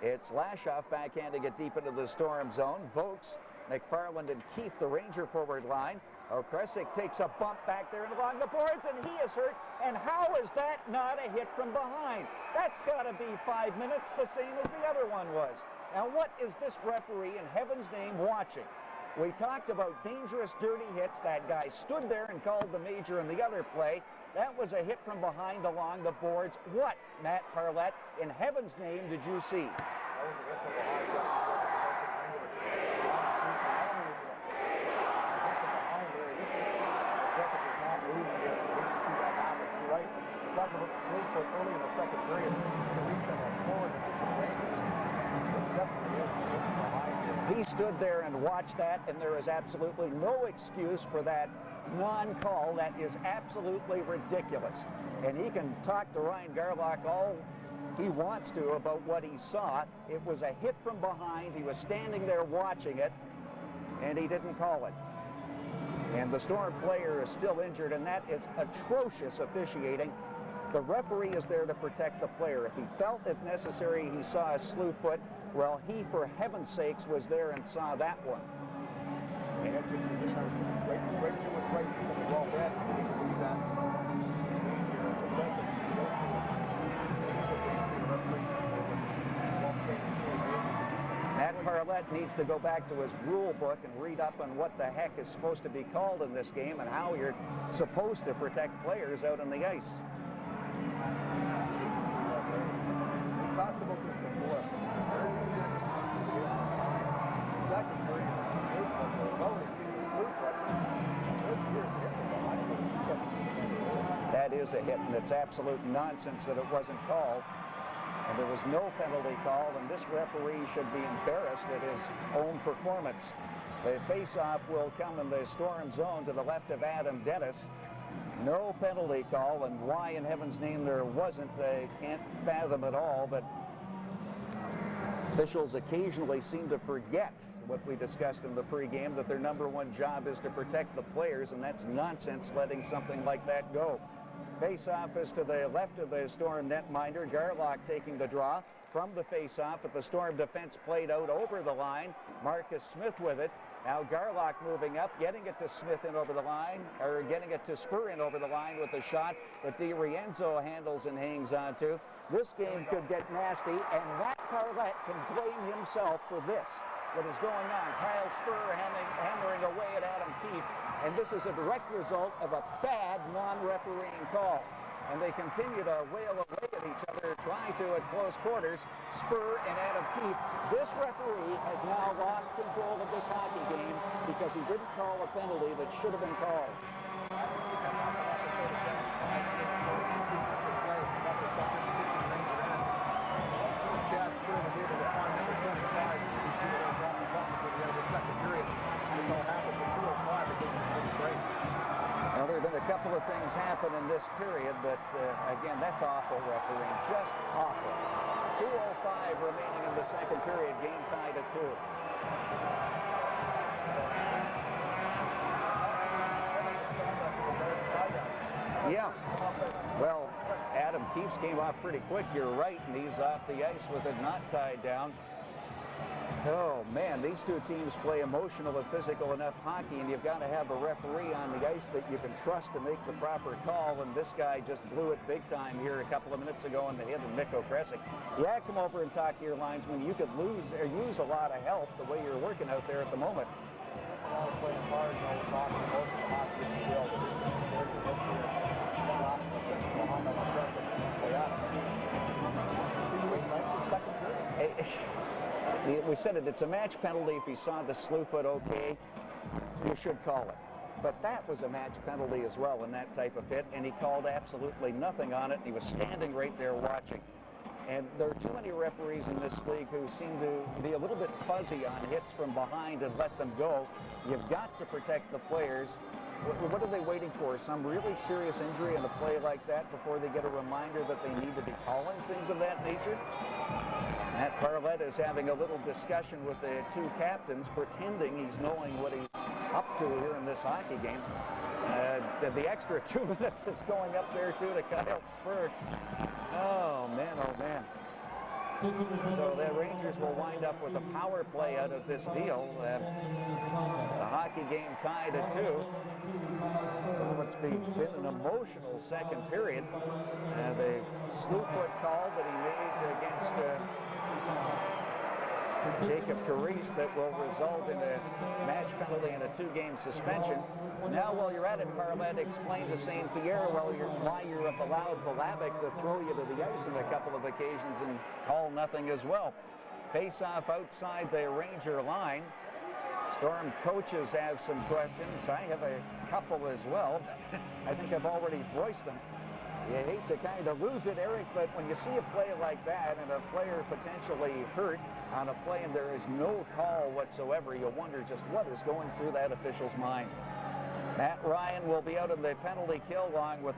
It's Lashoff backhanding it deep into the Storm zone. Vokes, McFarland, and Keefe, the Ranger forward line. Okrzesik takes a bump back there and along the boards, and he is hurt. And how is that not a hit from behind? That's got to be 5 minutes, the same as the other one was. Now, what is this referee in heaven's name watching? We talked about dangerous, dirty hits. That guy stood there and called the major in the other play. That was a hit from behind along the boards. What, Matt Parlett, in heaven's name did you see? That was a hit from behind. Talking about the smooth foot early in the second period. He stood there and watched that, and there is absolutely no excuse for that non-call. That is absolutely ridiculous. And he can talk to Ryan Garlock all he wants to about what he saw. It was a hit from behind. He was standing there watching it, and he didn't call it. And the Storm player is still injured, and that is atrocious officiating. The referee is there to protect the player. If he felt it necessary, he saw a slew foot, well, he, for heaven's sakes, was there and saw that one. And in good position, right to his right, well back, you can see that. Matt Parlett needs to go back to his rule book and read up on what the heck is supposed to be called in this game and how you're supposed to protect players out on the ice. We talked about this before. Second period is the smooth foot. We've always seen the smooth foot. This year's hit from behind. That is a hit, and it's absolute nonsense that it wasn't called. And there was no penalty call, and this referee should be embarrassed at his own performance. The face-off will come in the Storm zone to the left of Adam Dennis. No penalty call, and why in heaven's name there wasn't, I can't fathom at all, but officials occasionally seem to forget what we discussed in the pregame, that their number one job is to protect the players, and that's nonsense letting something like that go. Face-off is to the left of the Storm netminder. Garlock taking the draw from the face-off, but the Storm defense played out over the line. Marcus Smith with it. Now Garlock moving up, getting it to Smith in over the line, or getting it to Spurr in over the line with the shot that DiRienzo handles and hangs on to. This game could get nasty, and Matt Parlett can blame himself for this. What is going on? Kyle Spurr hammering away at Adam Keefe, and this is a direct result of a bad non-refereeing call. And they continue to wail away at each other, trying to at close quarters. Spurr and Adam Keefe. This referee has now lost control of this hockey game because he didn't call a penalty that should have been called. Chad Spurr was able to find number 25. He's due to drop the button for the end of the second period. This all happens with 2:05. They didn't miss break. Well, there have been a couple of things happen in this period, but again, that's awful refereeing, just awful. 2:05 remaining in the second period, game tied at 2. Yeah, well, Adam Keefe came off pretty quick, you're right, and he's off the ice with it not tied down. Oh, man, these two teams play emotional and physical enough hockey, and you've got to have a referee on the ice that you can trust to make the proper call, and this guy just blew it big time here a couple of minutes ago in the hit of Mick Okrzesik. Yeah, come over and talk to your linesman. You could use a lot of help the way you're working out there at the moment. A lot of playing hard, you know, it's hockey, emotional hockey, if you will, but there's very good hits here. The last one checking behind on Okrzesik. Play out. See you in the second period. We said it, it's a match penalty. If he saw the slew foot okay, you should call it. But that was a match penalty as well in that type of hit, and he called absolutely nothing on it. He was standing right there watching. And there are too many referees in this league who seem to be a little bit fuzzy on hits from behind and let them go. You've got to protect the players. What are they waiting for? Some really serious injury in a play like that before they get a reminder that they need to be calling things of that nature? Matt Parlett is having a little discussion with the two captains, pretending he's knowing what he's up to here in this hockey game. The extra 2 minutes is going up there too to Kyle Spurr. Oh man, oh man. So that Rangers Rangers will wind up with a power play out of this deal. The hockey game tied at 2. What's been an emotional second period. The slew foot call that he made against Jacob Carice that will result in a match penalty and a 2-game suspension. Now, while you're at it, Parlett explained to St. Pierre why you have allowed Vlasic to throw you to the ice on a couple of occasions and call nothing as well. Face-off outside the Ranger line. Storm coaches have some questions. I have a couple as well. I think I've already voiced them. You hate to kind of lose it, Eric, but when you see a play like that and a player potentially hurt on a play and there is no call whatsoever, you wonder just what is going through that official's mind. Matt Ryan will be out in the penalty kill along with